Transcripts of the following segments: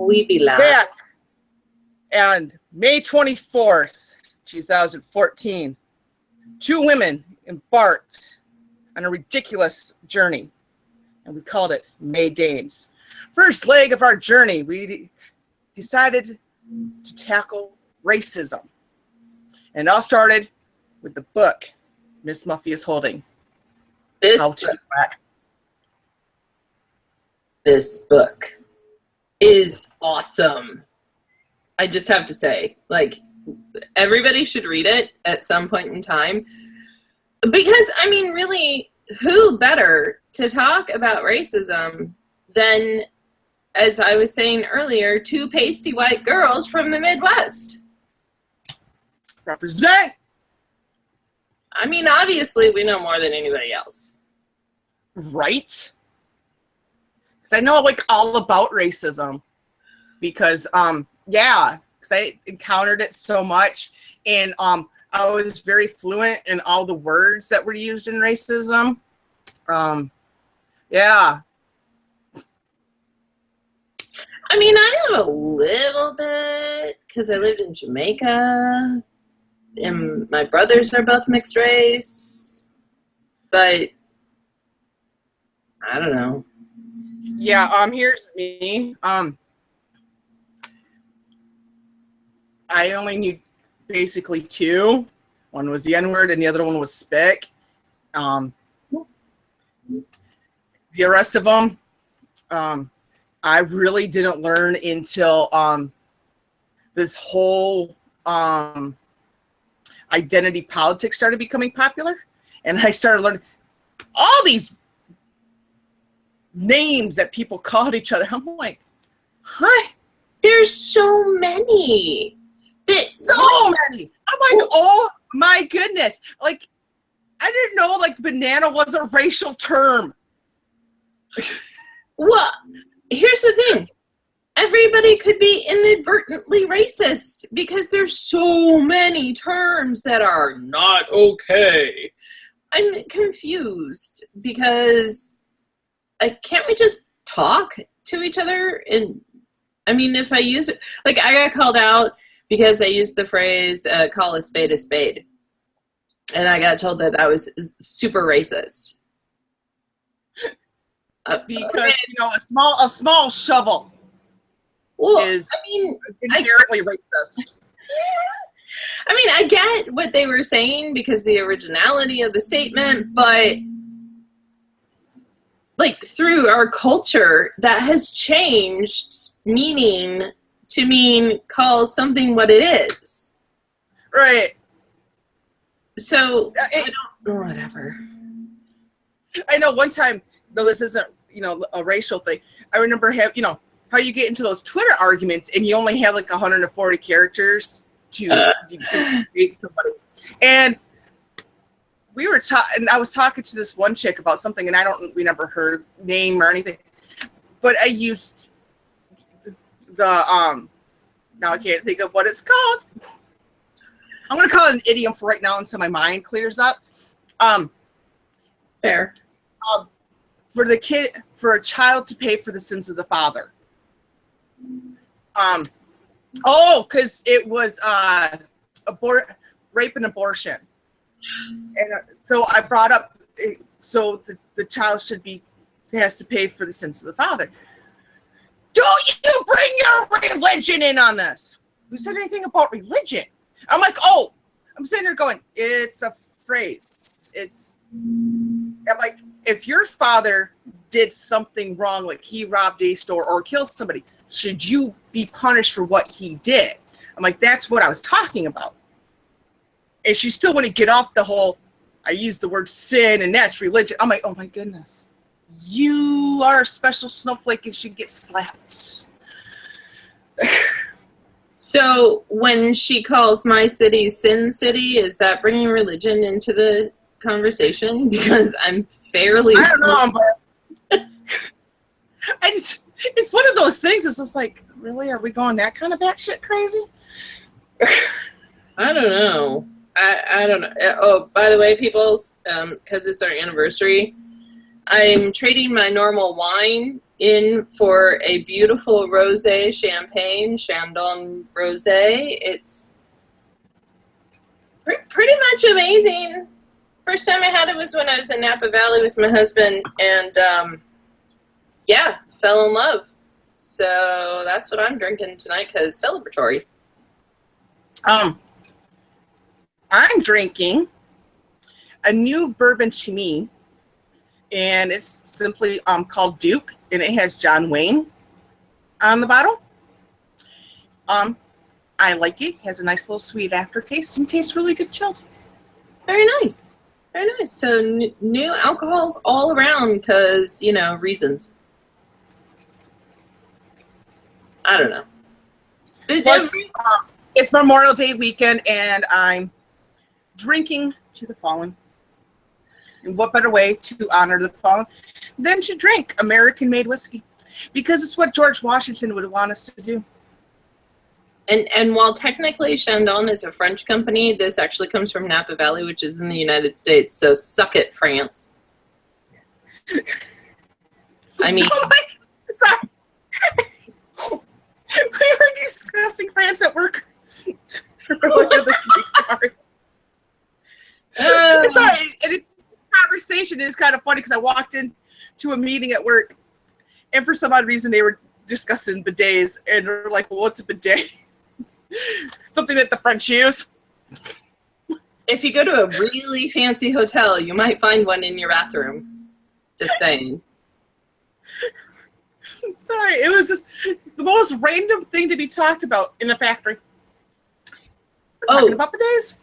We be live. Back. And May 24th, 2014, two women embarked on a ridiculous journey, and we called it May Dames. First leg of our journey, we decided to tackle racism. And it all started with the book Miss Muffy is holding. This book is awesome. I just have to say, like, everybody should read it at some point in time. Because, I mean, really, who better to talk about racism than, as I was saying earlier, two pasty white girls from the Midwest? Represent! I mean, obviously, we know more than anybody else. Right? Because I know, like, all about racism. Because, because I encountered it so much. And I was very fluent in all the words that were used in racism. Yeah. I mean, I have a little bit, because I lived in Jamaica, and my brothers are both mixed race, but I don't know. Yeah, here's me. I only knew basically two. One was the N-word and the other one was spick. The rest of them, I really didn't learn until this whole identity politics started becoming popular. And I started learning all these names that people called each other. I'm like, huh? There's so many. So many. I'm like, oh my goodness. Like, I didn't know, like, banana was a racial term. Well, here's the thing. Everybody could be inadvertently racist because there's so many terms that are not okay. I'm confused because can't we just talk to each other? And I mean, if I use it, like, I got called out because I used the phrase, call a spade a spade. And I got told that that was super racist. Because, a small shovel is inherently racist. I mean, I get what they were saying because the originality of the statement, but like, through our culture, that has changed meaning to mean call something what it is. Right. So, whatever. I know one time, though this isn't, a racial thing, I remember how you get into those Twitter arguments and you only have like 140 characters to debate somebody. And we were and I was talking to this one chick about something, and I don't remember her name or anything, but I used the now I can't think of what it's called. I'm gonna call it an idiom for right now until my mind clears up. Fair. For a child to pay for the sins of the father. Because it was rape and abortion. And so I brought up, so the child has to pay for the sins of the father. Don't you bring your religion in on this? Who said anything about religion? I'm like, I'm sitting there going, it's a phrase. I'm like, if your father did something wrong, like he robbed a store or killed somebody, should you be punished for what he did? I'm like, that's what I was talking about. And she still wouldn't get off the whole, I used the word sin and that's religion. I'm like, oh my goodness. You are a special snowflake and should get slapped. So when she calls my city Sin City, is that bringing religion into the conversation? Because I'm fairly... I don't know, but it's one of those things. It's just like, really? Are we going that kind of batshit crazy? I don't know. I don't know. Oh, by the way, people, because it's our anniversary, I'm trading my normal wine in for a beautiful rosé champagne, Chandon Rosé. It's pretty much amazing. First time I had it was when I was in Napa Valley with my husband, and yeah, fell in love. So that's what I'm drinking tonight because celebratory. I'm drinking a new bourbon to me, and it's simply called Duke, and it has John Wayne on the bottle. I like it. It has a nice little sweet aftertaste and tastes really good chilled. Very nice. Very nice. So new alcohols all around because, you know, reasons. I don't know. Plus, it's Memorial Day weekend, and I'm drinking to the fallen. And what better way to honor the fallen than to drink American-made whiskey? Because it's what George Washington would want us to do. And while technically Chandon is a French company, this actually comes from Napa Valley, which is in the United States. So suck it, France. I mean... Oh my, sorry. We were discussing France at work earlier this week. Sorry. Sorry. And the conversation is kind of funny because I walked into a meeting at work, and for some odd reason they were discussing bidets, and they're like, "Well, what's a bidet?" Something that the French use. If you go to a really fancy hotel, you might find one in your bathroom. Just saying. Sorry, it was just the most random thing to be talked about in a factory. We're talking about bidets.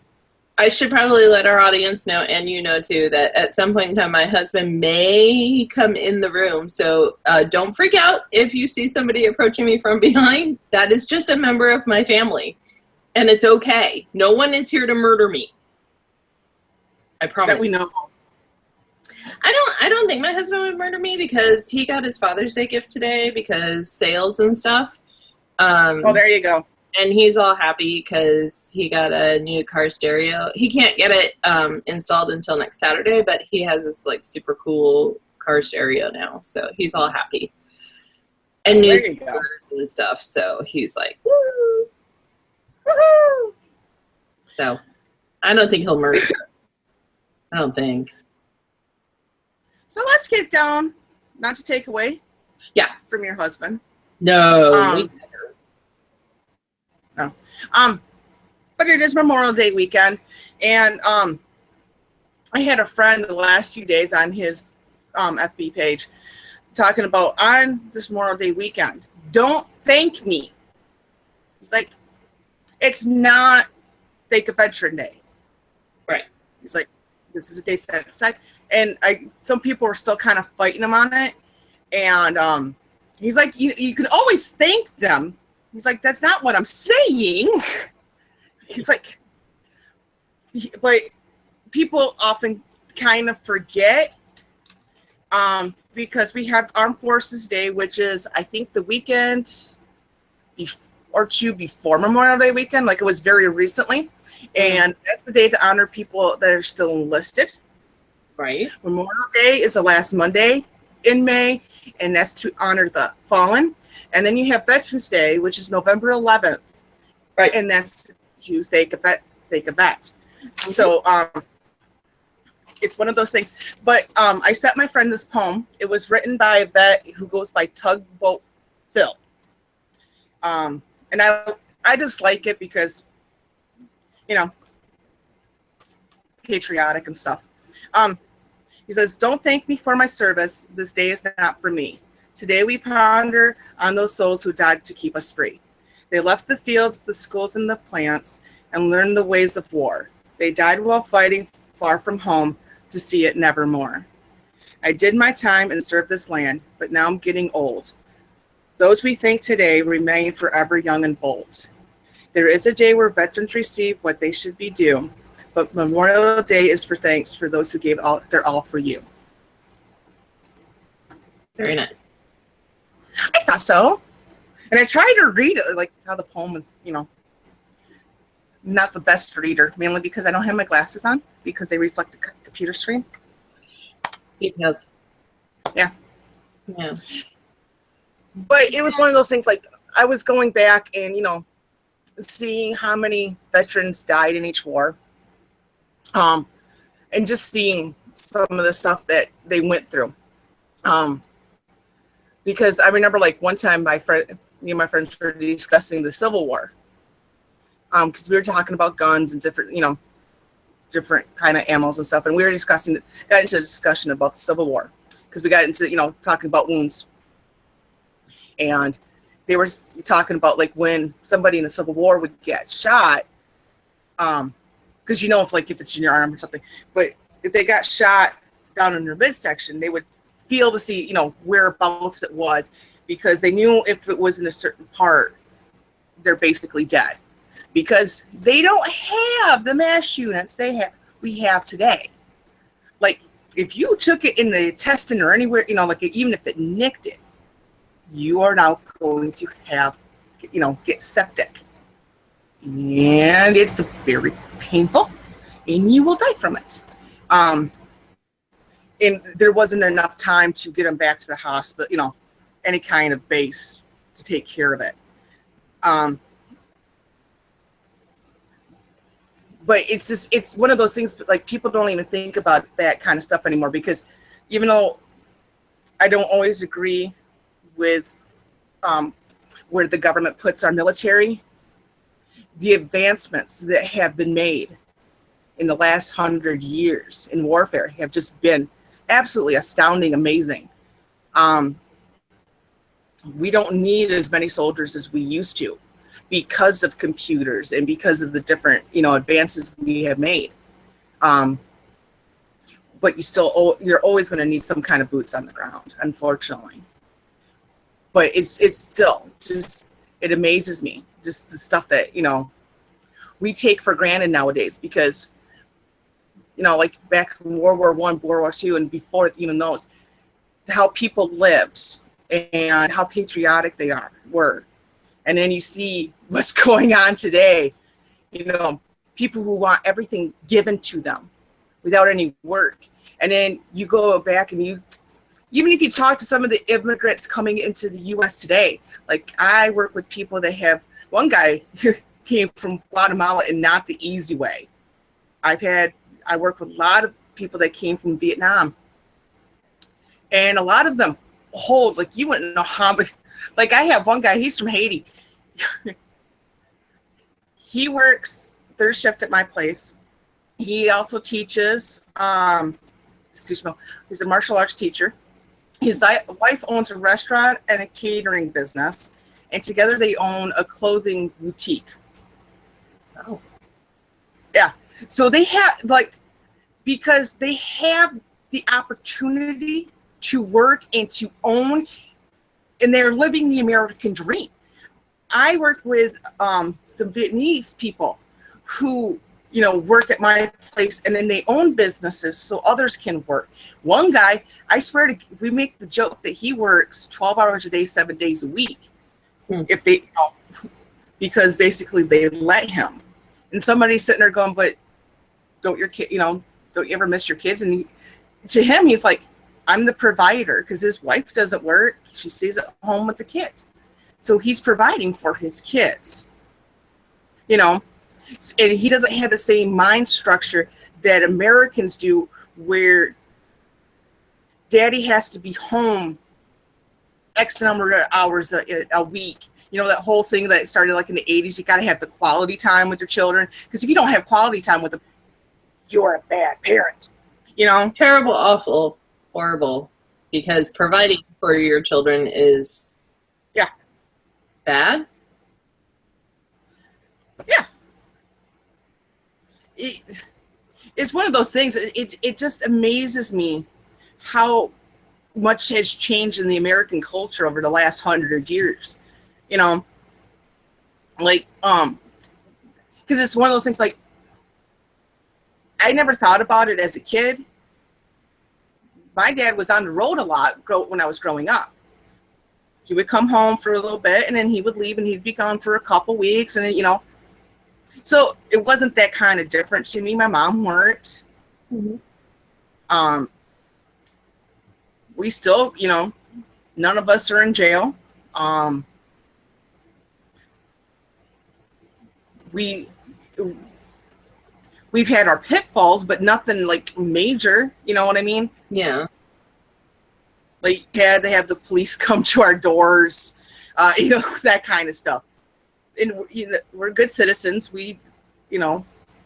I should probably let our audience know, and you know too, that at some point in time my husband may come in the room. So don't freak out if you see somebody approaching me from behind. That is just a member of my family. And it's okay. No one is here to murder me. I promise. That we know. I don't think my husband would murder me because he got his Father's Day gift today because sales and stuff. Oh, there you go. And he's all happy because he got a new car stereo. He can't get it installed until next Saturday, but he has this like super cool car stereo now, so he's all happy. And new speakers and stuff, so he's like, woo! Woohoo! So I don't think he'll murder me. I don't think. So let's get down, not to take away from your husband. No. No. But it is Memorial Day weekend, and I had a friend the last few days on his FB page talking about on this Memorial Day weekend, don't thank me. He's like, it's not Thank a Veteran Day. Right. He's like, this is a day set aside. And some people are still kind of fighting him on it. And he's like, you can always thank them. He's like, that's not what I'm saying. He's like, but people often kind of forget because we have Armed Forces Day, which is, I think, the weekend or two before Memorial Day weekend. Like, it was very recently. And that's the day to honor people that are still enlisted. Right. Memorial Day is the last Monday in May, and that's to honor the fallen. And then you have Veterans Day, which is November 11th. Right. And that's you thank a vet. Mm-hmm. So it's one of those things. But I sent my friend this poem. It was written by a vet who goes by Tugboat Phil. And I just like it because, you know, patriotic and stuff. He says, don't thank me for my service. This day is not for me. Today we ponder on those souls who died to keep us free. They left the fields, the schools, and the plants and learned the ways of war. They died while fighting far from home to see it nevermore. I did my time and served this land, but now I'm getting old. Those we thank today remain forever young and bold. There is a day where veterans receive what they should be due, but Memorial Day is for thanks for those who gave their all for you. Very nice. I thought so. And I tried to read it, like how the poem is, you know, not the best reader, mainly because I don't have my glasses on because they reflect the computer screen. Details. Yeah. Yeah. But it was one of those things, like, I was going back and, seeing how many veterans died in each war, and just seeing some of the stuff that they went through. Because I remember, like, one time me and my friends were discussing the Civil War, because we were talking about guns and different kind of ammos and stuff, and we were got into a discussion about the Civil War, because we got into, talking about wounds. And they were talking about, like, when somebody in the Civil War would get shot, because if it's in your arm or something, but if they got shot down in their midsection, they would feel to see, whereabouts it was, because they knew if it was in a certain part, they're basically dead, because they don't have the mesh units we have today. Like, if you took it in the intestine or anywhere, even if it nicked it, you are now going to have, get septic. And it's very painful, and you will die from it. And there wasn't enough time to get them back to the hospital, any kind of base to take care of it. But it's one of those things, like, people don't even think about that kind of stuff anymore, because even though I don't always agree with where the government puts our military, the advancements that have been made in the last 100 years in warfare have just been absolutely astounding, amazing. We don't need as many soldiers as we used to, because of computers and because of the different, advances we have made. But you're always going to need some kind of boots on the ground, unfortunately. But it's still just, it amazes me, just the stuff that, we take for granted nowadays, because, like back in World War I, World War II, and before even those, how people lived and how patriotic they were. And then you see what's going on today, people who want everything given to them without any work. And then you go back and even if you talk to some of the immigrants coming into the U.S. today, like, I work with people that one guy came from Guatemala, and not the easy way. I work with a lot of people that came from Vietnam, and a lot of them hold, like, you wouldn't know how many. Like, I have one guy, he's from Haiti. He works third shift at my place. He also teaches, he's a martial arts teacher. His wife owns a restaurant and a catering business, and together they own a clothing boutique. Oh. Yeah. So they have, because they have the opportunity to work and to own, and they're living the American dream. I work with some Vietnamese people who, work at my place, and then they own businesses so others can work. One guy, I swear we make the joke that he works 12 hours a day, 7 days a week. If they, because basically they let him. And somebody's sitting there going, but don't your kid, don't you ever miss your kids? And to him, he's like, I'm the provider, because his wife doesn't work. She stays at home with the kids. So he's providing for his kids, and he doesn't have the same mind structure that Americans do, where daddy has to be home X number of hours a week. That whole thing that started like in the 80s, you got to have the quality time with your children, because if you don't have quality time with them, you're a bad parent, Terrible, awful, horrible, because providing for your children is bad. Yeah. It's one of those things. It just amazes me how much has changed in the American culture over the last 100 years. Because it's one of those things, like, I never thought about it as a kid. My dad was on the road a lot when I was growing up. He would come home for a little bit, and then he would leave, and he'd be gone for a couple weeks, and then, so it wasn't that kind of different to me. My mom worked. Mm-hmm. We still, none of us are in jail. We've had our pitfalls, but nothing like major. You know what I mean? Yeah. Like, had to have the police come to our doors, that kind of stuff. And we're good citizens. We,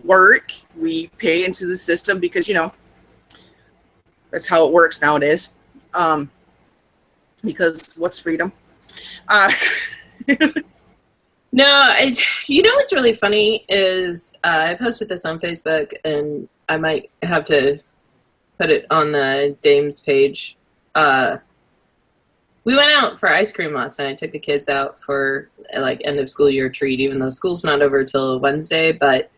work. We pay into the system because that's how it works nowadays. Because what's freedom? No, what's really funny is I posted this on Facebook, and I might have to put it on the Dames page. We went out for ice cream last night. I took the kids out for like end of school year treat, even though school's not over till Wednesday. But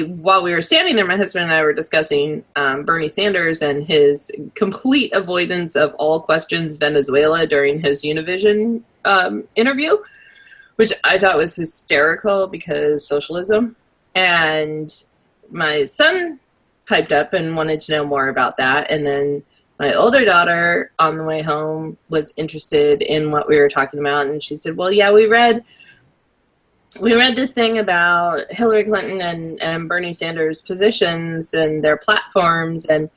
while we were standing there, my husband and I were discussing Bernie Sanders and his complete avoidance of all questions Venezuela during his Univision interview, which I thought was hysterical because socialism. And my son piped up and wanted to know more about that. And then my older daughter on the way home was interested in what we were talking about. And she said, well, yeah, we read this thing about Hillary Clinton and Bernie Sanders' positions and their platforms. And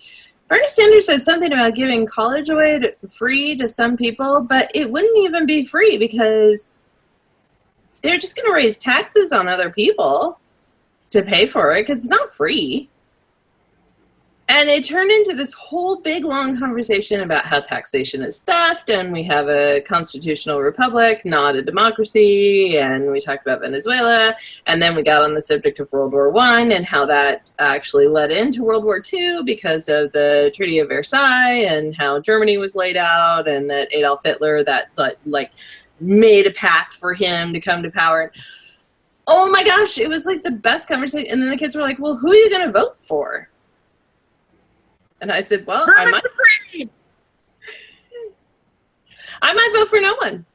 Bernie Sanders said something about giving college away free to some people, but it wouldn't even be free because they're just going to raise taxes on other people to pay for it because it's not free. And it turned into this whole big, long conversation about how taxation is theft, and we have a constitutional republic, not a democracy, and we talked about Venezuela, and then we got on the subject of World War I and how that actually led into World War II because of the Treaty of Versailles and how Germany was laid out, and that Adolf Hitler, that made a path for him to come to power. Oh my gosh, it was like the best conversation. And then the kids were like, well, who are you going to vote for? And I said, well, I might vote for no one.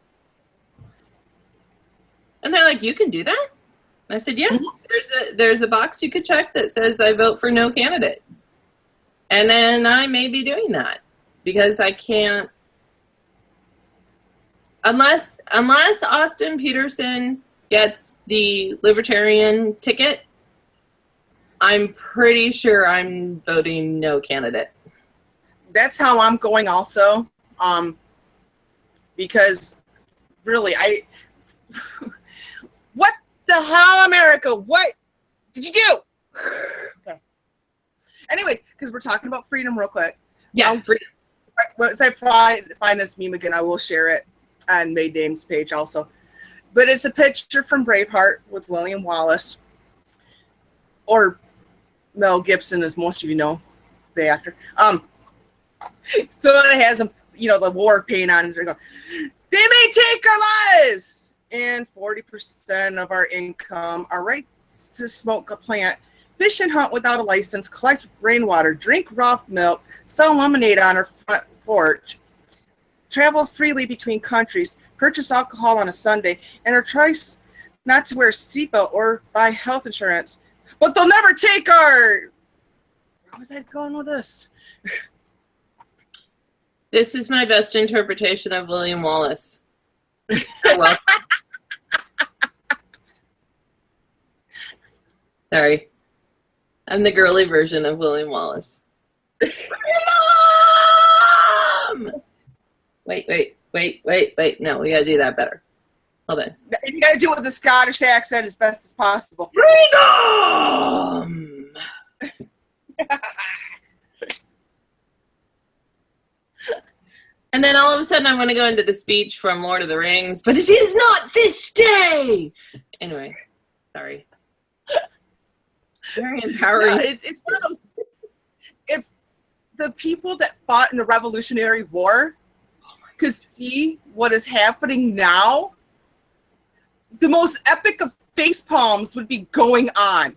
And they're like, you can do that? And I said, yeah, there's a box you could check that says I vote for no candidate. And then I may be doing that because I can't, unless Austin Peterson gets the Libertarian ticket, I'm pretty sure I'm voting no candidate. That's how I'm going also. Because really, what the hell, America? What did you do? Okay. Anyway, because we're talking about freedom real quick. Yeah, freedom. Once I find this meme again, I will share it on May Dame's page also. But it's a picture from Braveheart with William Wallace, or Mel Gibson, as most of you know, the actor. So it has the war paint on it. They may take our lives, and 40% of our income, our rights to smoke a plant, fish and hunt without a license, collect rainwater, drink raw milk, sell lemonade on our front porch, travel freely between countries, purchase alcohol on a Sunday, and our choice not to wear a seatbelt or buy health insurance. But they'll never take our... Where was I going with this? This is my best interpretation of William Wallace. Well, sorry. I'm the girly version of William Wallace. Wait. No, we gotta do that better. Hold on. You gotta do it with the Scottish accent as best as possible. Freedom! And then all of a sudden I want to go into the speech from Lord of the Rings, but it is not this day! Anyway, sorry. Very empowering. No, it's one of those... If the people that fought in the Revolutionary War could see what is happening now, the most epic of face palms would be going on.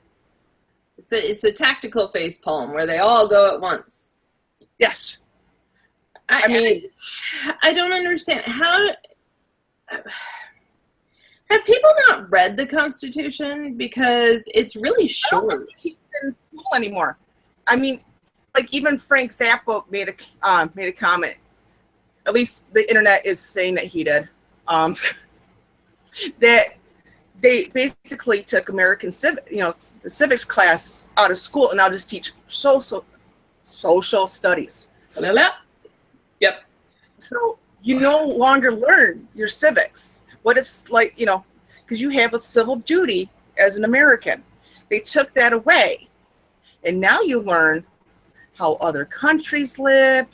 It's a tactical face palm where they all go at once. Yes. I don't understand. How have people not read the Constitution? Because it's really short. I don't think it's in school anymore. I mean, like even Frank Zappa made a comment. At least the internet is saying that he did. That they basically took American the civics class out of school and now just teach social studies. Yep. So you no longer learn your civics, what it's like, because you have a civil duty as an American. They took that away. And now you learn how other countries live,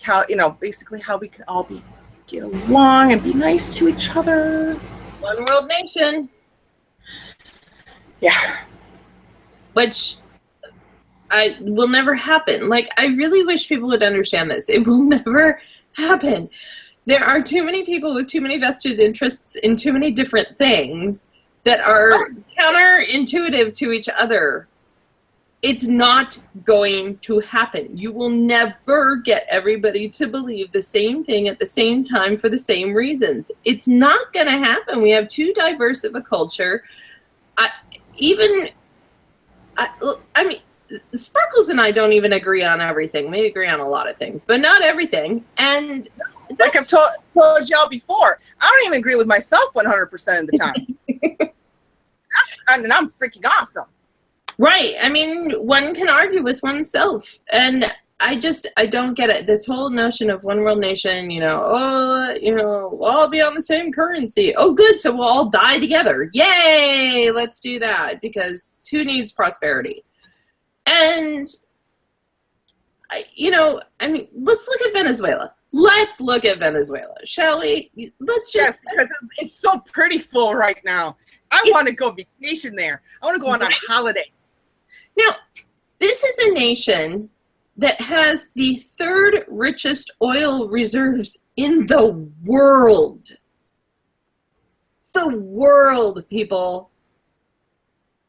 how, basically how we can all get along and be nice to each other. One world nation. Yeah. Which will never happen. Like, I really wish people would understand this. It will never happen. There are too many people with too many vested interests in too many different things that are counterintuitive to each other. It's not going to happen. You will never get everybody to believe the same thing at the same time for the same reasons. It's not going to happen. We have too diverse of a culture. I mean, Sparkles and I don't even agree on everything. We agree on a lot of things, but not everything. And like I've told y'all before, I don't even agree with myself 100% of the time. And I'm freaking awesome. Right. I mean, one can argue with oneself. And I don't get it. This whole notion of one world nation, we'll all be on the same currency. Oh, good. So we'll all die together. Yay. Let's do that, because who needs prosperity? And, let's look at Venezuela. Let's look at Venezuela, shall we? Let's just... Yes, because it's so pretty full right now. I want to go vacation there. I want to go on a holiday. Now, this is a nation that has the third richest oil reserves in the world. The world, people.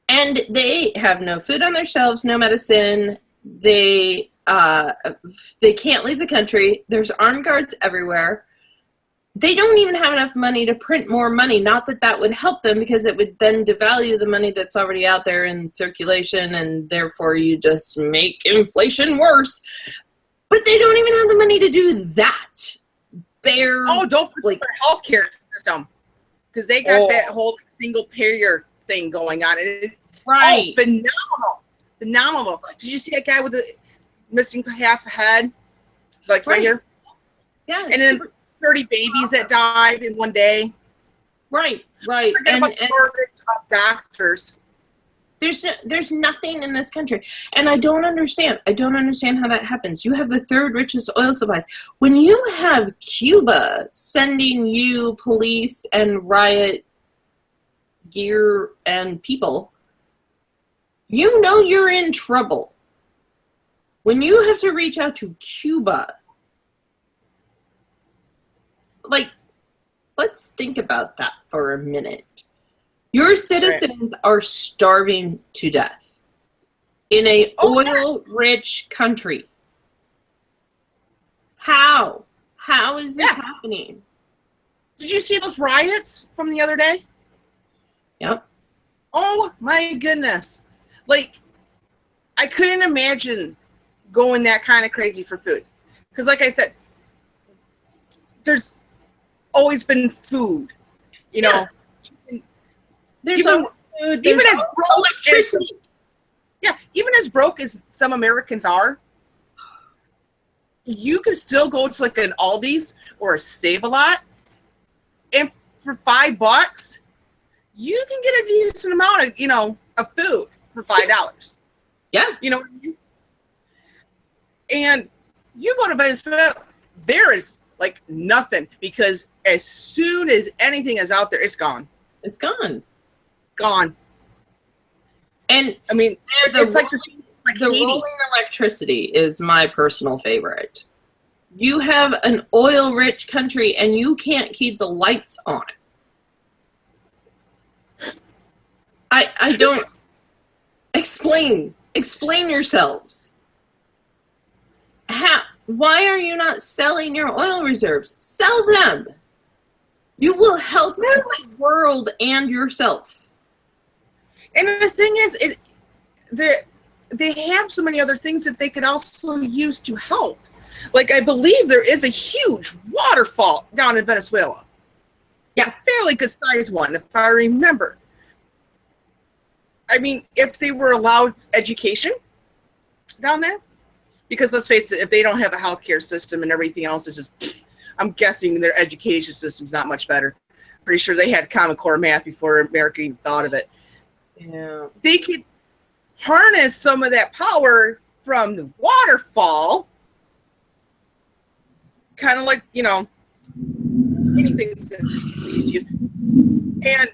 And they have no food on their shelves, no medicine. They can't leave the country. There's armed guards everywhere. They don't even have enough money to print more money. Not that that would help them, because it would then devalue the money that's already out there in circulation, and therefore you just make inflation worse. But they don't even have the money to do that. Don't forget their healthcare system, because they got that whole single payer thing going on. Right. Phenomenal. Did you see that guy with the missing half a head? Like right here? Yeah. And then 30 babies that died in one day. Right. And shortage of doctors. There's nothing in this country. And I don't understand how that happens. You have the third richest oil supplies. When you have Cuba sending you police and riot gear and people, you're in trouble. When you have to reach out to Cuba, let's think about that for a minute. Your citizens are starving to death in a oil-rich country. How is this happening? Did you see those riots from the other day? Yep. Oh my goodness. I couldn't imagine going that kind of crazy for food. Because like I said, there's always been food, know. There's always food. There's even as broke electricity. Even as broke as some Americans are, you can still go to an Aldi's or a Save-A-Lot, and for $5, you can get a decent amount of of food for $5. Yeah. You know what I mean? And you go to Venezuela, there is nothing, because as soon as anything is out there, it's gone. It's gone. Gone. And I mean, it's the rolling electricity is my personal favorite. You have an oil-rich country and you can't keep the lights on. I don't... Explain yourselves. Why are you not selling your oil reserves? Sell them. You will help the world and yourself. And the thing is they have so many other things that they could also use to help. Like, I believe there is a huge waterfall down in Venezuela. Yeah, fairly good sized one, if I remember. I mean, if they were allowed education down there, because let's face it, if they don't have a healthcare system and everything else is just, I'm guessing their education system's not much better. Pretty sure they had Common Core math before America even thought of it. Yeah. They could harness some of that power from the waterfall, kind of like, you know, anything that we used to use, and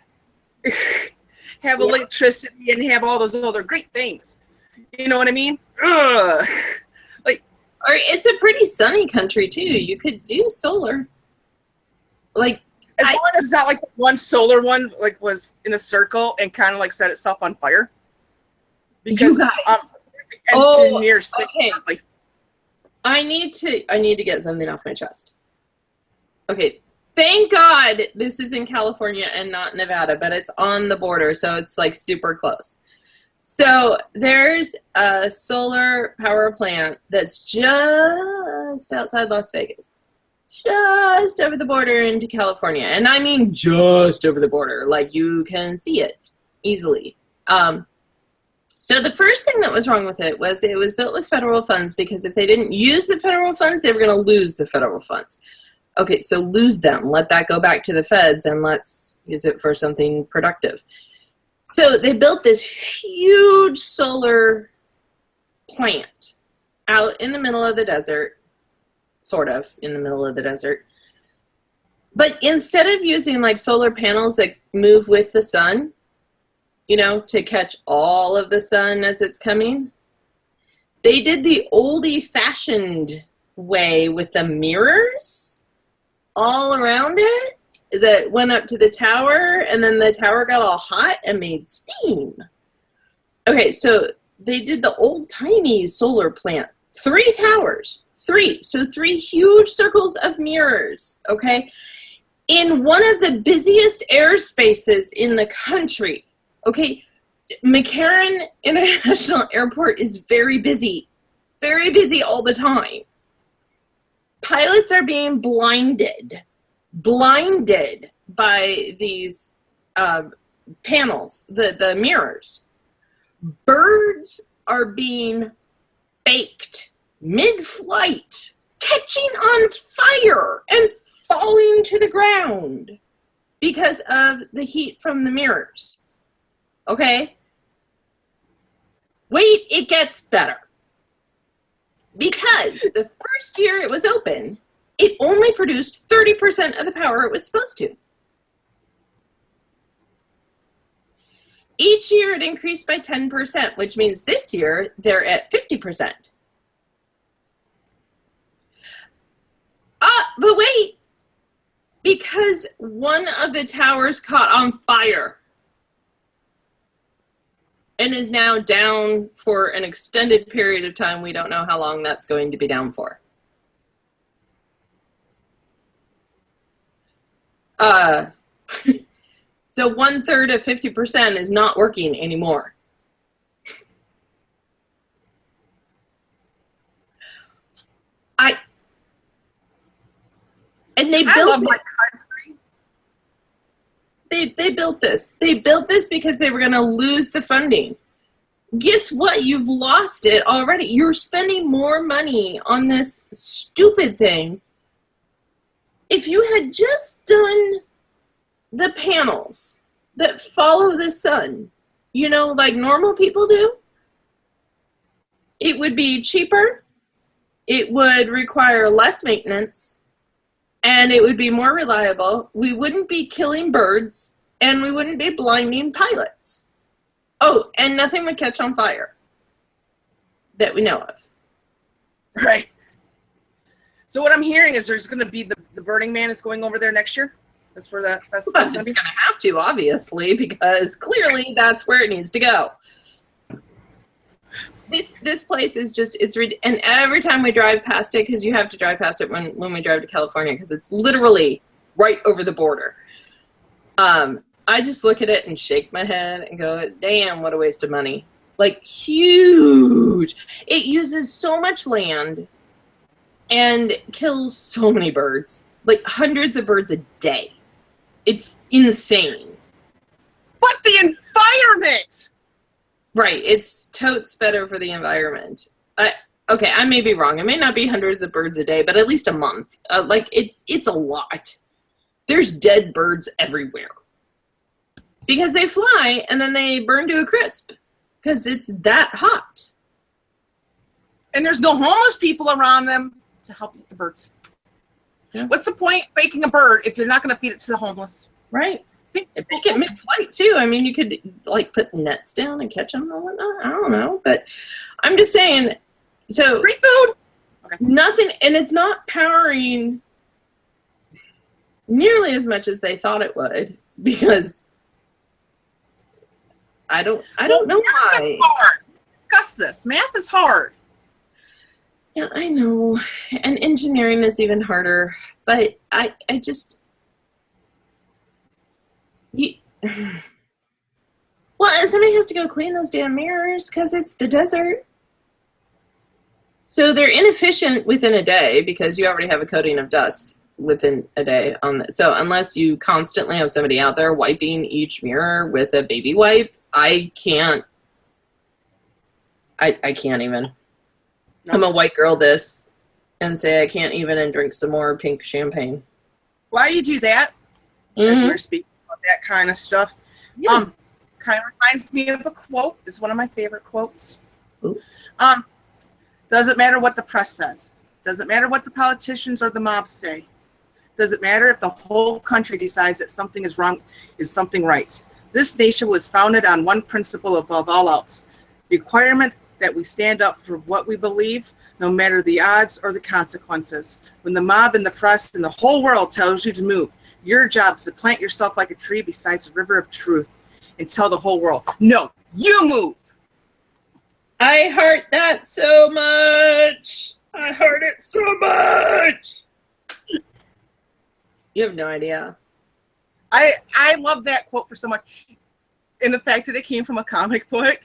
have electricity and have all those other great things. You know what I mean? Ugh. Like, or it's a pretty sunny country too. You could do solar. Like, as long as it's not like one solar one like was in a circle and kind of like set itself on fire. Because you guys, okay. Like, I need to get something off my chest. Okay, thank God this is in California and not Nevada, but it's on the border, so it's like super close. So there's a solar power plant that's just outside Las Vegas, just over the border into California. And I mean just over the border, like you can see it easily. So the first thing that was wrong with it was built with federal funds, because if they didn't use the federal funds, they were going to lose the federal funds. Okay, so lose them. Let that go back to the feds and let's use it for something productive. So they built this huge solar plant out in the middle of the desert, sort of in the middle of the desert. But instead of using like solar panels that move with the sun, you know, to catch all of the sun as it's coming, they did the oldie-fashioned way with the mirrors all around it that went up to the tower, and then the tower got all hot and made steam. Okay, so they did the old-timey solar plant. 3 towers. 3. So 3 huge circles of mirrors, okay? In one of the busiest airspaces in the country. Okay, McCarran International Airport is very busy all the time. Pilots are being blinded by these panels, the mirrors. Birds are being baked mid-flight, catching on fire and falling to the ground because of the heat from the mirrors. Okay? Wait, it gets better. Because the first year it was open, it only produced 30% of the power it was supposed to. Each year it increased by 10%, which means this year they're at 50%. But wait, because one of the towers caught on fire and is now down for an extended period of time. We don't know how long that's going to be down for. So 1/3 of 50% is not working anymore. And they built it. They built this. They built this because they were going to lose the funding. Guess what? You've lost it already. You're spending more money on this stupid thing. If you had just done the panels that follow the sun, you know, like normal people do, it would be cheaper, it would require less maintenance, and it would be more reliable. We wouldn't be killing birds, and we wouldn't be blinding pilots. Oh, and nothing would catch on fire that we know of. Right. So what I'm hearing is there's going to be the Burning Man is going over there next year. That's where that's going to be. It's going to have to, obviously, because clearly that's where it needs to go. This place is just, and every time we drive past it, because you have to drive past it when we drive to California, because it's literally right over the border. I just look at it and shake my head and go, damn, what a waste of money. Like, huge. It uses so much land and kills so many birds, like hundreds of birds a day. It's insane. But the environment! Right, it's totes better for the environment. Okay, I may be wrong. It may not be hundreds of birds a day, but at least a month. Like, it's a lot. There's dead birds everywhere. Because they fly, and then they burn to a crisp. Because it's that hot. And there's no homeless people around them to help eat the birds. Yeah. What's the point of baking a bird if you're not going to feed it to the homeless? Right. Make it mid-flight, too. I mean, you could, like, put nets down and catch them or whatnot. I don't know. But I'm just saying, so... Free food! Okay. Nothing, and it's not powering nearly as much as they thought it would, because I don't know why. Math is hard. Discuss this. Math is hard. Yeah, I know. And engineering is even harder. But I just... Well, and somebody has to go clean those damn mirrors because it's the desert. So they're inefficient within a day because you already have a coating of dust within a day on that. So unless you constantly have somebody out there wiping each mirror with a baby wipe, I can't even. No. I'm a white girl this and say I can't even drink some more pink champagne. Why you do that? As we're speaking about that kind of stuff. Yeah. Kind of reminds me of a quote. It's one of my favorite quotes. Ooh. Doesn't matter what the press says. Doesn't matter what the politicians or the mobs say. Doesn't matter if the whole country decides that something is wrong, is something right. This nation was founded on one principle above all else. The requirement that we stand up for what we believe, no matter the odds or the consequences. When the mob and the press and the whole world tells you to move, your job is to plant yourself like a tree beside the river of truth and tell the whole world, no, you move. I heart that so much. I heard it so much. You have no idea. I love that quote for so much. And the fact that it came from a comic book.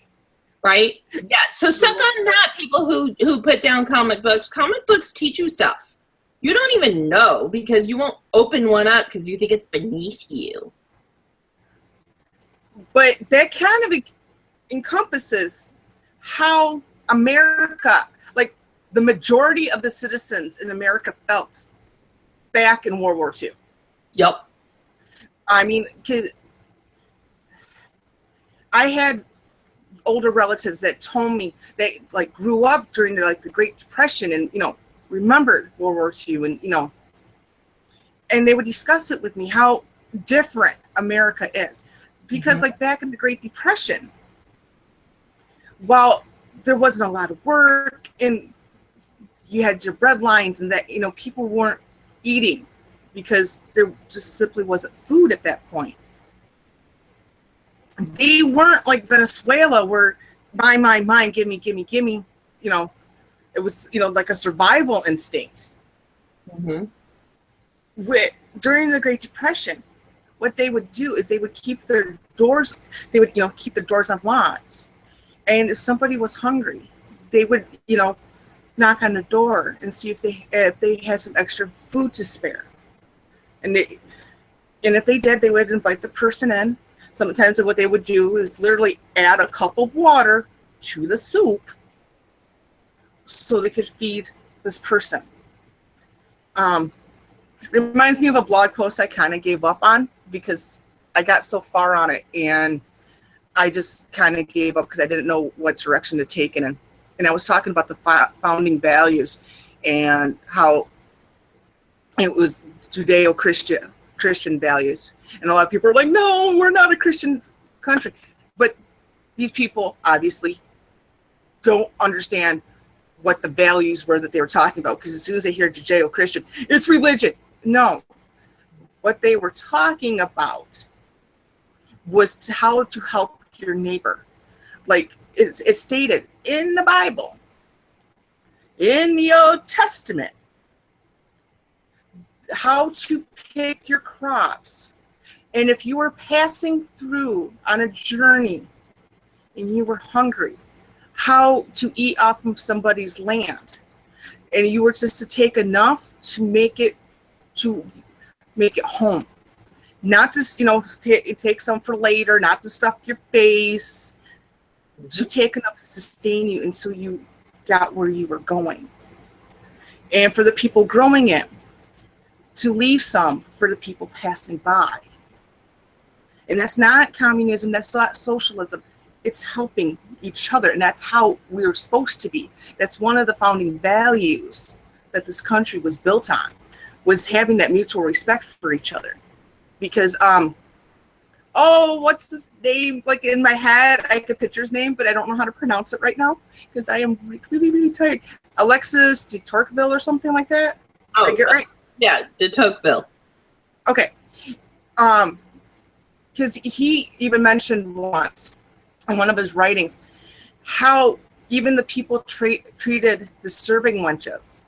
Right? Yeah. So suck on that, people who put down comic books. Comic books teach you stuff. You don't even know because you won't open one up because you think it's beneath you. But that kind of encompasses how America, like the majority of the citizens in America felt back in World War II. Yep. I mean, I had older relatives that told me they like grew up during the Great Depression and, remembered World War II and, and they would discuss it with me, how different America is. Because like back in the Great Depression, while there wasn't a lot of work and you had your bread lines and that, people weren't eating because there just simply wasn't food at that point. They weren't like Venezuela where by my mind, give me, it was, like a survival instinct. During the Great Depression, what they would do is they would keep their doors, keep the doors unlocked. And if somebody was hungry, they would, knock on the door and see if they had some extra food to spare. And if they did, they would invite the person in. Sometimes what they would do is literally add a cup of water to the soup so they could feed this person. Reminds me of a blog post I kind of gave up on because I got so far on it and I just kind of gave up because I didn't know what direction to take in it. And I was talking about the founding values and how it was Judeo-Christian values. And a lot of people are like, no, we're not a Christian country. But these people obviously don't understand what the values were that they were talking about. Because as soon as they hear Judeo-Christian, it's religion. No. What they were talking about was how to help your neighbor. Like it's stated in the Bible, in the Old Testament, how to pick your crops. And if you were passing through on a journey and you were hungry, how to eat off of somebody's land. and you were just to take enough to make it home. Not just, take some for later, not to stuff your face, to take enough to sustain you until you got where you were going. And for the people growing it, to leave some for the people passing by. And that's not communism, that's not socialism. It's helping each other, and that's how we're supposed to be. That's one of the founding values that this country was built on, was having that mutual respect for each other. Because, what's his name? Like in my head, I could picture his name, but I don't know how to pronounce it right now because I am really, really tired. Alexis de Tocqueville or something like that. Oh, did I get it right? Yeah, de Tocqueville. Okay. Because he even mentioned once in one of his writings how even the people treated the serving wenches.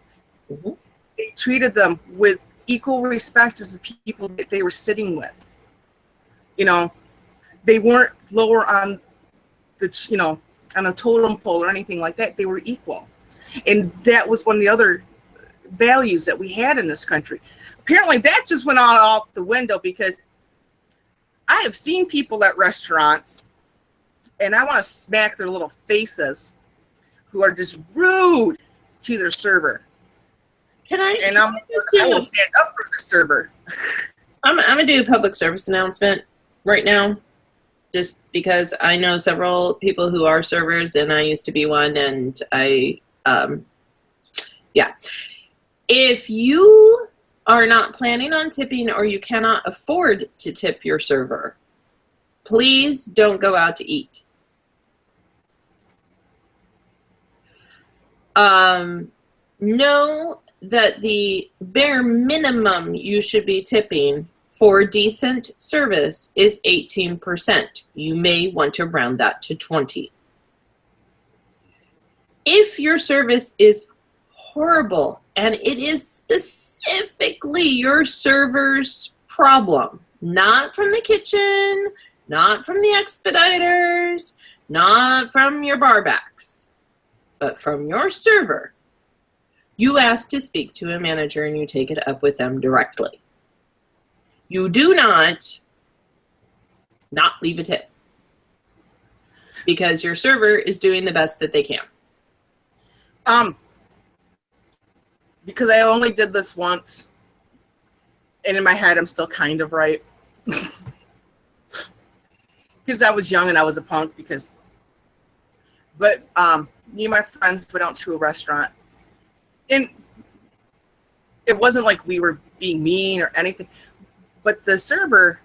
Mm-hmm. They treated them with equal respect as the people that they were sitting with. They weren't lower on the, on a totem pole or anything like that. They were equal. And that was one of the other values that we had in this country. Apparently that just went all off the window, because I have seen people at restaurants, and I want to smack their little faces, who are just rude to their server. I will stand up for the server. I'm going to do a public service announcement right now, just because I know several people who are servers, and I used to be one, and If you are not planning on tipping, or you cannot afford to tip your server, please don't go out to eat. Know that the bare minimum you should be tipping for decent service is 18%. You may want to round that to 20%. If your service is horrible and it is specifically your server's problem, not from the kitchen, not from the expediters, not from your barbacks, but from your server, you ask to speak to a manager and you take it up with them directly. You do not leave a tip, because your server is doing the best that they can. Because I only did this once, and in my head I'm still kind of right. Because I was young and I was a punk. But me and my friends went out to a restaurant, and it wasn't like we were being mean or anything, but the server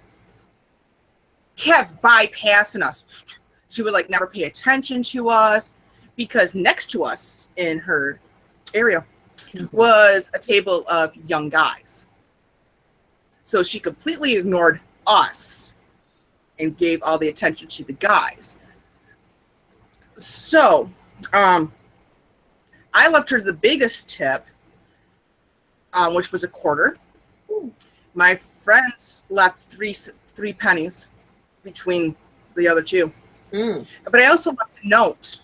kept bypassing us. She would never pay attention to us, because next to us in her area was a table of young guys. So she completely ignored us and gave all the attention to the guys. So I left her the biggest tip, which was $0.25. My friends left three pennies between the other two. But I also left a note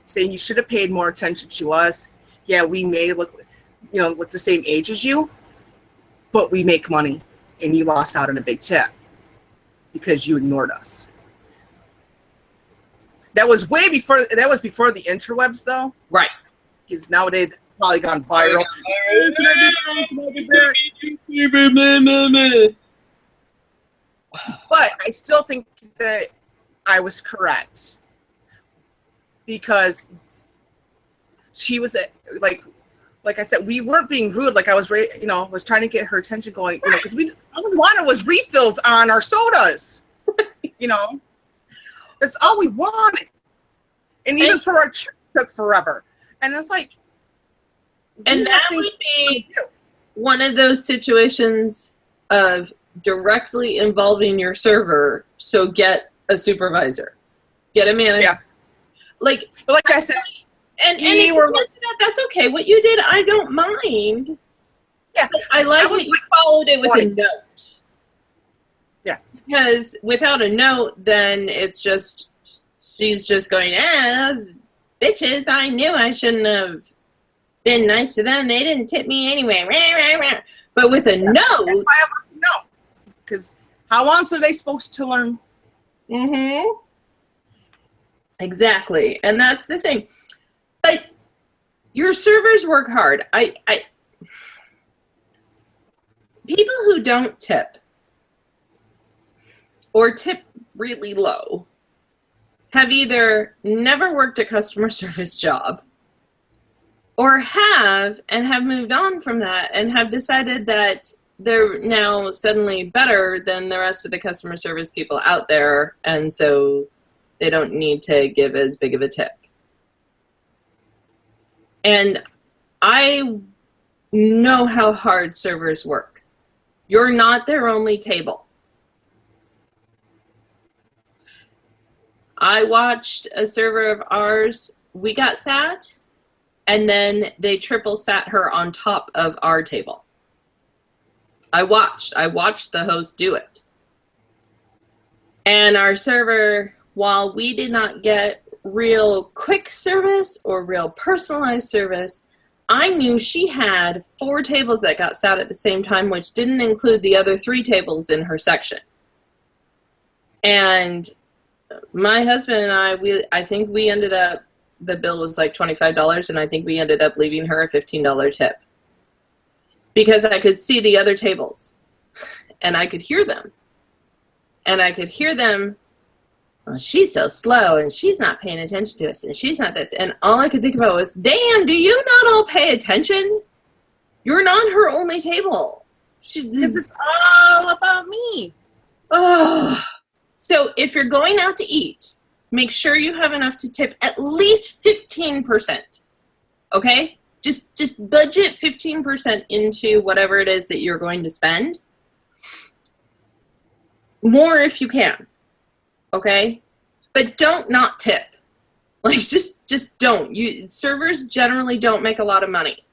saying you should have paid more attention to us. Yeah, we may look the same age as you, but we make money, and you lost out on a big tip because you ignored us. That was before the interwebs, though. Right. Because nowadays it's probably gone viral. But I still think that I was correct, because she was like I said, we weren't being rude. Like I was, was trying to get her attention going, because all we wanted was refills on our sodas. That's all we wanted. And even for our church, it took forever. And it's like, and that would be one of those situations of directly involving your server. So get a supervisor, get a manager. Yeah. Like I said, and if you did that, that's okay. What you did, I don't mind. Yeah. But I like that you followed it with a note. Yeah. Because without a note, then it's just, she's just going, bitches, I knew I shouldn't have been nice to them. They didn't tip me anyway. But with a note. That's why I want to know. Because how else are they supposed to learn? Mm-hmm. Exactly. And that's the thing. But your servers work hard. People who don't tip or tip really low have either never worked a customer service job or have moved on from that and have decided that they're now suddenly better than the rest of the customer service people out there, and so they don't need to give as big of a tip. And I know how hard servers work. You're not their only table. I watched a server of ours, we got sat, and then they triple sat her on top of our table. I watched the host do it. And our server, while we did not get real quick service or real personalized service, I knew she had 4 tables that got sat at the same time, which didn't include the other 3 tables in her section. And my husband and I think we ended up, the bill was like $25, and I think we ended up leaving her a $15 tip. Because I could see the other tables, and I could hear them. And I could hear them, well, she's so slow, and she's not paying attention to us, and she's not this. And all I could think about was, damn, do you not all pay attention? You're not her only table. This is all about me. Oh. So if you're going out to eat, make sure you have enough to tip at least 15%. Okay? Just budget 15% into whatever it is that you're going to spend. More if you can. Okay? But don't not tip. Like, just don't. Servers generally don't make a lot of money.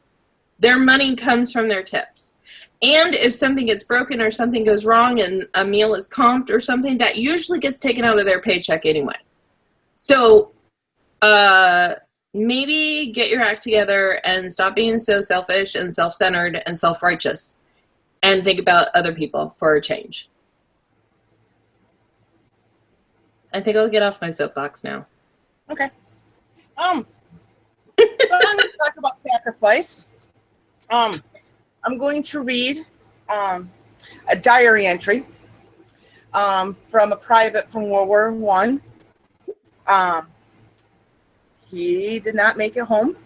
Their money comes from their tips. And if something gets broken or something goes wrong and a meal is comped or something, that usually gets taken out of their paycheck anyway. So, maybe get your act together and stop being so selfish and self-centered and self-righteous and think about other people for a change. I think I'll get off my soapbox now. Okay. So I'm going to talk about sacrifice. I'm going to read a diary entry from a private from World War I. He did not make it home.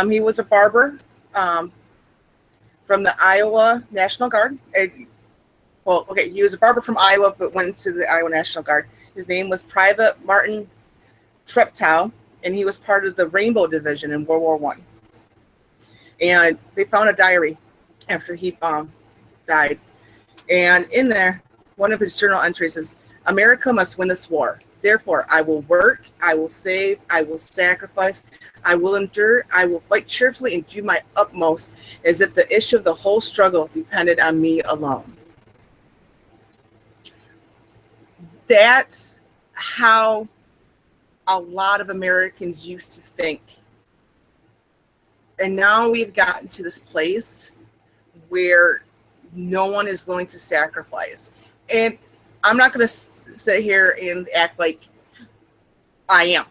He was a barber from the Iowa National Guard. He was a barber from Iowa, but went to the Iowa National Guard. His name was Private Martin Treptow, and he was part of the Rainbow Division in World War I. And they found a diary after he died. And in there, one of his journal entries is, America must win this war. Therefore, I will work, I will save, I will sacrifice, I will endure, I will fight cheerfully and do my utmost as if the issue of the whole struggle depended on me alone. That's how a lot of Americans used to think. And now we've gotten to this place where no one is willing to sacrifice. And I'm not going to sit here and act like I am.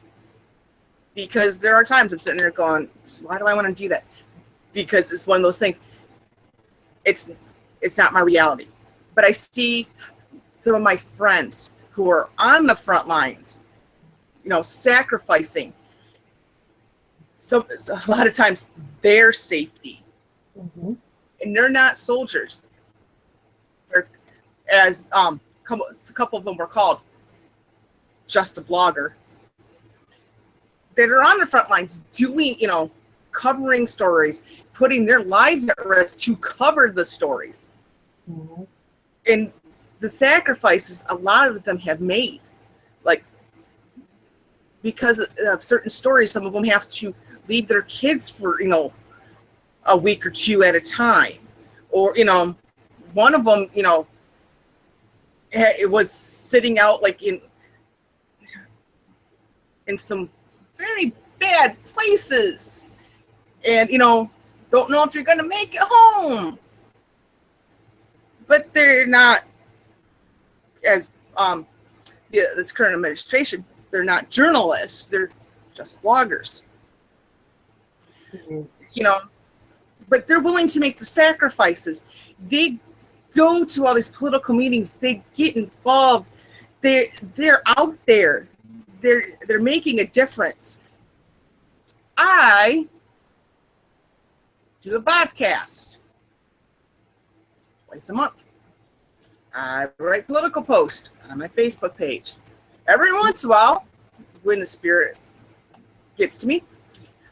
Because there are times I'm sitting there going, why do I want to do that? Because it's one of those things. It's not my reality. But I see some of my friends who are on the front lines, sacrificing. So a lot of times their safety. Mm-hmm. And they're not soldiers. They're, as a couple of them were called, just a blogger. That are on the front lines doing, covering stories, putting their lives at risk to cover the stories. Mm-hmm. And the sacrifices a lot of them have made, like, because of certain stories, some of them have to leave their kids for, a week or two at a time. Or, one of them, it was sitting out like in some very bad places. and don't know if you're going to make it home. But they're not, as this current administration, they're not journalists. They're just bloggers. But they're willing to make the sacrifices. They go to all these political meetings. They get involved. They're out there. They're making a difference. I do a podcast twice a month. I write political posts on my Facebook page. Every once in a while, when the spirit gets to me,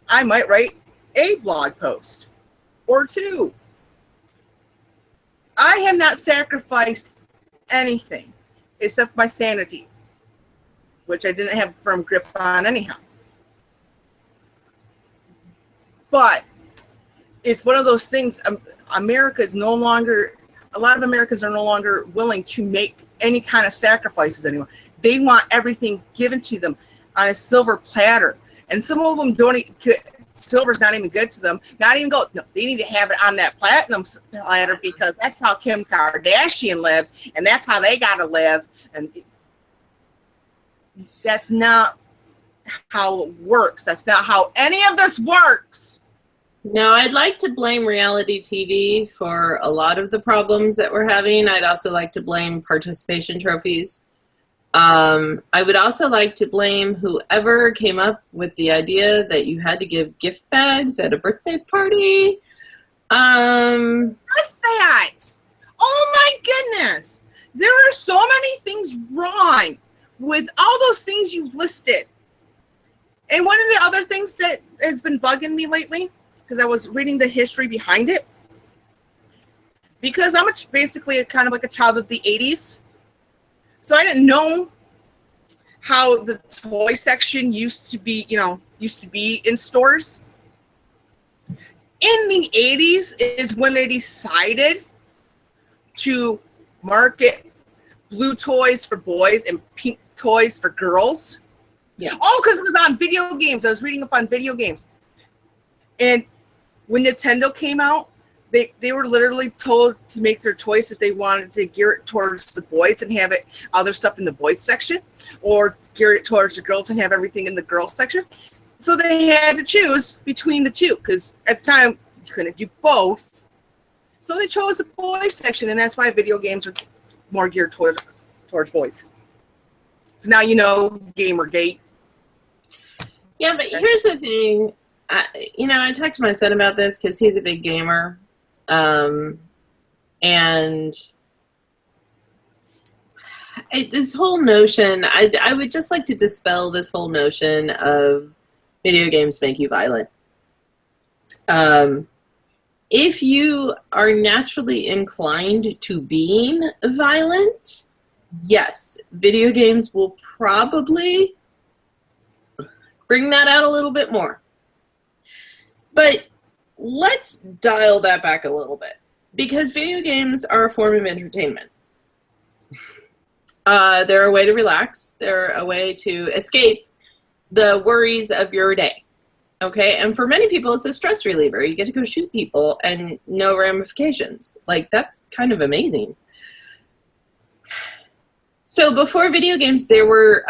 I might write a blog post or two. I have not sacrificed anything except my sanity, which I didn't have a firm grip on anyhow. But it's one of those things, America is no longer, a lot of Americans are no longer willing to make any kind of sacrifices anymore. They want everything given to them on a silver platter. And some of them don't, silver's not even good to them. Not even gold. No, they need to have it on that platinum platter because that's how Kim Kardashian lives, and that's how they got to live. And that's not how it works. That's not how any of this works. No, I'd like to blame reality TV for a lot of the problems that we're having. I'd also like to blame participation trophies. I would also like to blame whoever came up with the idea that you had to give gift bags at a birthday party. What's that? Oh my goodness. There are so many things wrong with all those things you listed. And one of the other things that has been bugging me lately, because I was reading the history behind it, because I'm basically kind of like a child of the 80s. So I didn't know how the toy section used to be in stores. In the 80s is when they decided to market blue toys for boys and pink toys for girls. Yeah. Oh, because it was on video games. I was reading up on video games. And when Nintendo came out, they were literally told to make their choice if they wanted to gear it towards the boys and have it other stuff in the boys section, or gear it towards the girls and have everything in the girls section. So they had to choose between the two, because at the time you couldn't do both. So they chose the boys section, and that's why video games are more geared towards boys. So now you know Gamergate. Yeah, but here's the thing. I talked to my son about this because he's a big gamer. And this whole notion, I would just like to dispel this whole notion of video games make you violent. If you are naturally inclined to being violent, yes, video games will probably bring that out a little bit more. But let's dial that back a little bit, because video games are a form of entertainment. They're a way to relax. They're a way to escape the worries of your day. Okay? And for many people, it's a stress reliever. You get to go shoot people and no ramifications. Like, that's kind of amazing. So before video games, there were,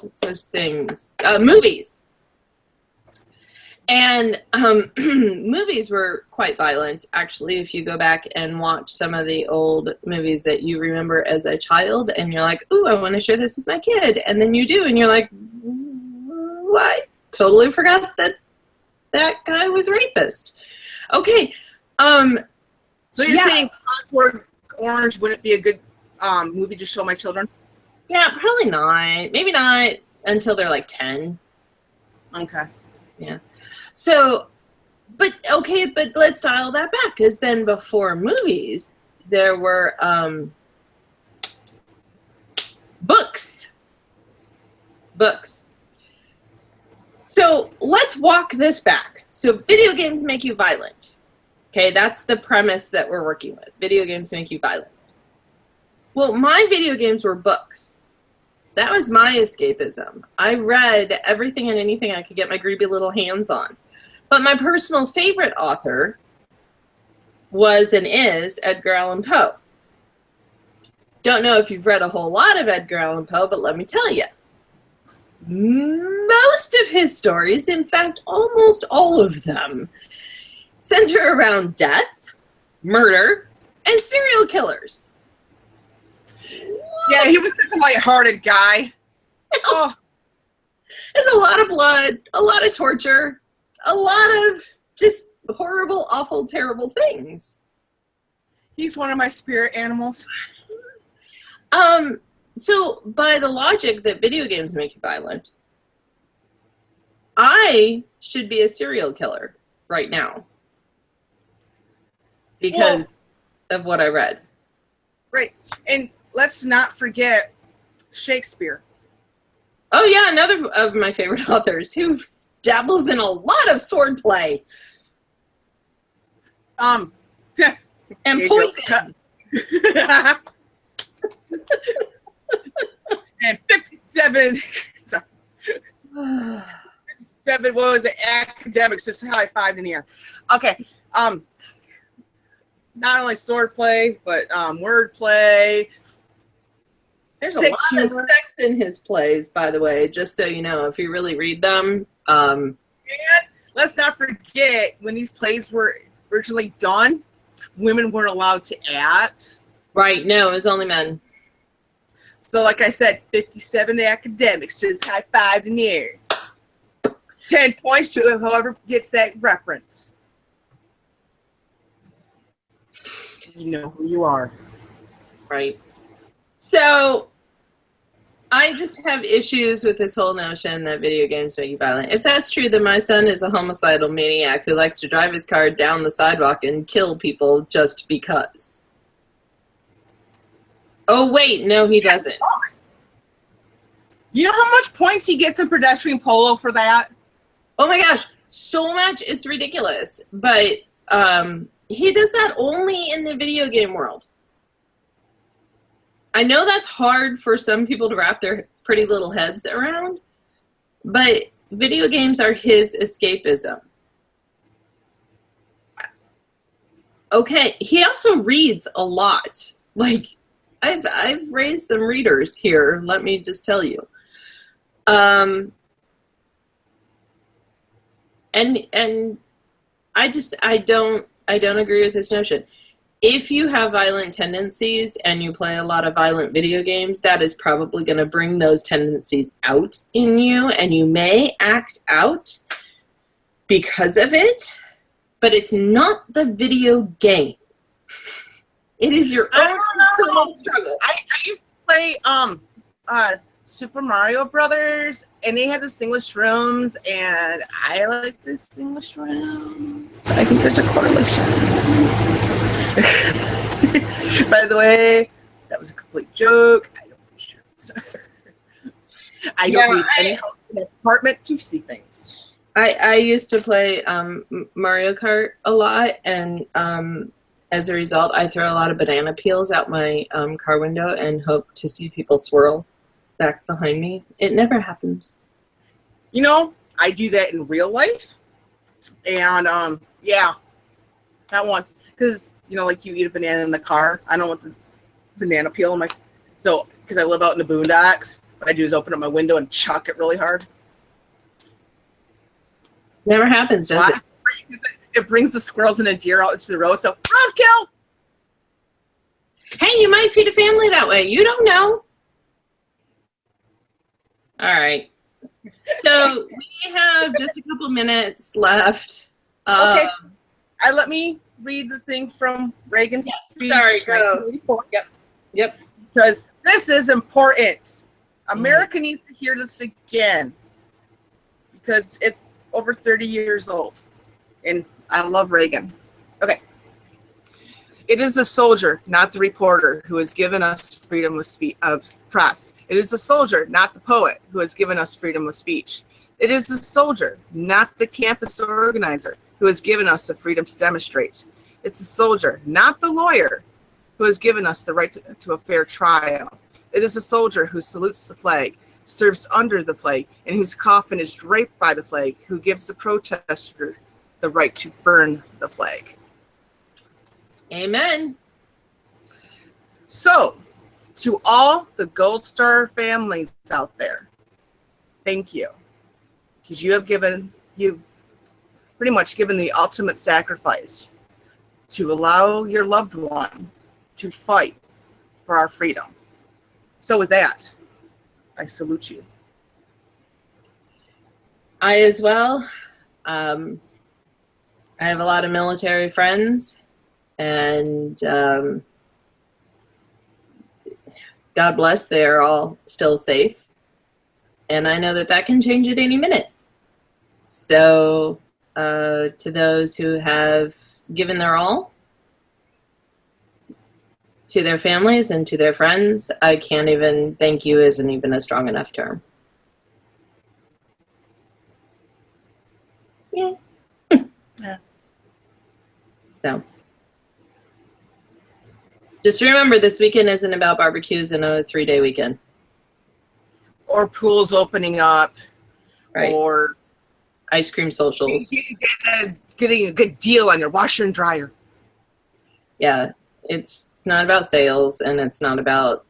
what's those things? Movies. And movies were quite violent, actually, if you go back and watch some of the old movies that you remember as a child, and you're like, ooh, I want to share this with my kid. And then you do, and you're like, what? Totally forgot that guy was a rapist. Okay. So you're saying Clockwork Orange wouldn't be a good movie to show my children? Yeah, probably not. Maybe not until they're like 10. Okay. Yeah. So, but let's dial that back, because then before movies, there were books. So let's walk this back. So video games make you violent. Okay, that's the premise that we're working with. Video games make you violent. Well, my video games were books. That was my escapism. I read everything and anything I could get my greedy little hands on. But my personal favorite author was and is Edgar Allan Poe. Don't know if you've read a whole lot of Edgar Allan Poe, but let me tell you. Most of his stories, in fact, almost all of them, center around death, murder, and serial killers. Yeah, he was such a lighthearted guy. Oh. There's a lot of blood, a lot of torture, a lot of just horrible, awful, terrible things. He's one of my spirit animals. So by the logic that video games make you violent, I should be a serial killer right now because of what I read. Right. And let's not forget Shakespeare. Oh yeah, another of my favorite authors who dabbles in a lot of swordplay. And poison. And 57. Sorry. 57. What was it? Academics. Just high-fived in the air. Okay. Not only swordplay, but wordplay. There's a lot of sex in his plays, by the way, just so you know, if you really read them. And let's not forget, when these plays were originally done, women weren't allowed to act. Right, no, it was only men. So like I said, 57 academics just high-fived in the air. 10 points to whoever gets that reference. You know who you are. Right. So, I just have issues with this whole notion that video games make you violent. If that's true, then my son is a homicidal maniac who likes to drive his car down the sidewalk and kill people just because. Oh, wait, no, he doesn't. You know how much points he gets in pedestrian polo for that? Oh my gosh, so much, it's ridiculous. But he does that only in the video game world. I know that's hard for some people to wrap their pretty little heads around, but video games are his escapism. Okay, he also reads a lot. Like, I've raised some readers here, let me just tell you. And I don't agree with this notion. If you have violent tendencies and you play a lot of violent video games, that is probably going to bring those tendencies out in you, and you may act out because of it, but it's not the video game. It is your own personal struggle. I used to play Super Mario Brothers, and they had the English rooms, and I like the English rooms. I think there's a correlation. By the way, that was a complete joke. I don't shoot. I don't need any help in the apartment to see things. I used to play Mario Kart a lot, and as a result, I throw a lot of banana peels out my car window and hope to see people swirl back behind me. It never happens. You know, I do that in real life, and yeah, not once, because you know, like you eat a banana in the car. I don't want the banana peel in my, so because I live out in the boondocks, what I do is open up my window and chuck it really hard. Never happens, does it? It brings the squirrels and a deer out into the road, so roadkill! Hey, you might feed a family that way. You don't know. All right. So we have just a couple minutes left. Okay. Let me read the thing from Reagan's speech. Sorry, go. Yep. Because this is important. America needs to hear this again. Because it's over 30 years old. And I love Reagan. Okay. It is the soldier, not the reporter, who has given us freedom of press. It is the soldier, not the poet, who has given us freedom of speech. It is the soldier, not the campus organizer, who has given us the freedom to demonstrate. It's the soldier, not the lawyer, who has given us the right to a fair trial. It is the soldier who salutes the flag, serves under the flag, and whose coffin is draped by the flag, who gives the protester the right to burn the flag. Amen. So, to all the Gold Star families out there, thank you. Because you've pretty much given the ultimate sacrifice to allow your loved one to fight for our freedom. So with that, I salute you. I as well. I have a lot of military friends, and God bless, they're all still safe. And I know that that can change at any minute. So to those who have given their all, to their families and to their friends, I can't even, thank you isn't even a strong enough term. Yeah. Yeah. So just remember, this weekend isn't about barbecues and a 3-day weekend. Or pools opening up. Right. Or ice cream socials. Getting a good deal on your washer and dryer. Yeah. It's not about sales, and it's not even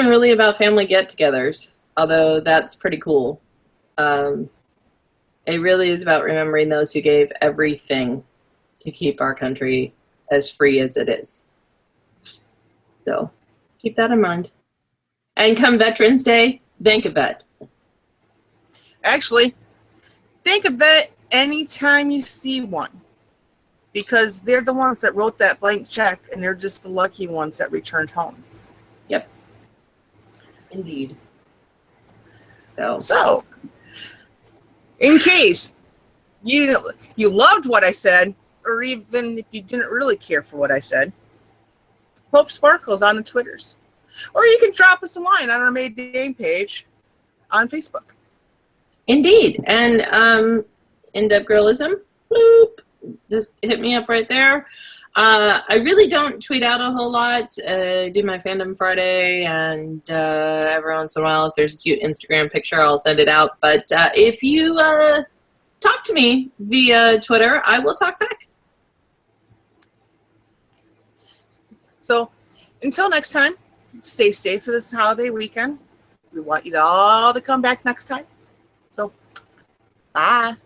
really about family get-togethers, although that's pretty cool. It really is about remembering those who gave everything to keep our country as free as it is. So keep that in mind. And come Veterans Day, thank a vet. Actually, thank a vet anytime you see one. Because they're the ones that wrote that blank check, and they're just the lucky ones that returned home. Yep. Indeed. So, in case you loved what I said, or even if you didn't really care for what I said, Hope Sparkles on the Twitters. Or you can drop us a line on our May Day page on Facebook. Indeed. And in-depth girlism, bloop. Just hit me up right there. I really don't tweet out a whole lot. I do my Fandom Friday, and every once in a while, if there's a cute Instagram picture, I'll send it out. But if you talk to me via Twitter, I will talk back. So, until next time, stay safe for this holiday weekend. We want you all to come back next time. So, bye.